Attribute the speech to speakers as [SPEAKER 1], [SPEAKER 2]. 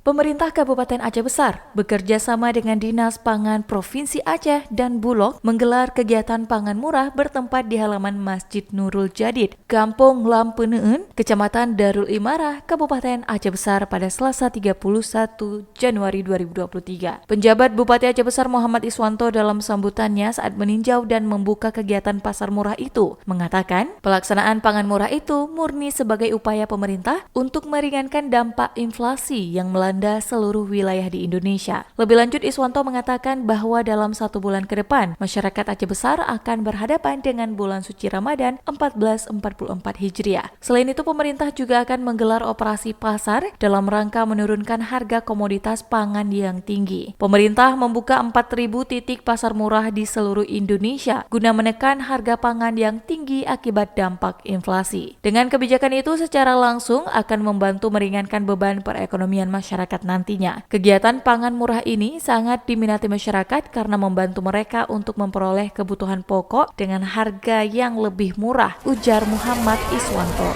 [SPEAKER 1] Pemerintah Kabupaten Aceh Besar bekerja sama dengan Dinas Pangan Provinsi Aceh dan Bulog menggelar kegiatan pangan murah bertempat di halaman Masjid Nurul Jadid, Kampung Lampeneun, Kecamatan Darul Imarah, Kabupaten Aceh Besar pada Selasa 31 Januari 2023. Penjabat Bupati Aceh Besar Muhammad Iswanto dalam sambutannya saat meninjau dan membuka kegiatan pasar murah itu mengatakan pelaksanaan pangan murah itu murni sebagai upaya pemerintah untuk meringankan dampak inflasi yang melanda seluruh wilayah di Indonesia. Lebih lanjut, Iswanto mengatakan bahwa dalam 1 bulan ke depan, masyarakat Aceh Besar akan berhadapan dengan bulan suci Ramadan 1444 Hijriah. Selain itu, pemerintah juga akan menggelar operasi pasar dalam rangka menurunkan harga komoditas pangan yang tinggi. Pemerintah membuka 4.000 titik pasar murah di seluruh Indonesia guna menekan harga pangan yang tinggi akibat dampak inflasi. Dengan kebijakan itu secara langsung akan membantu meringankan beban perekonomian masyarakat nantinya. Kegiatan pangan murah ini sangat diminati masyarakat karena membantu mereka untuk memperoleh kebutuhan pokok dengan harga yang lebih murah, ujar Muhammad Iswanto.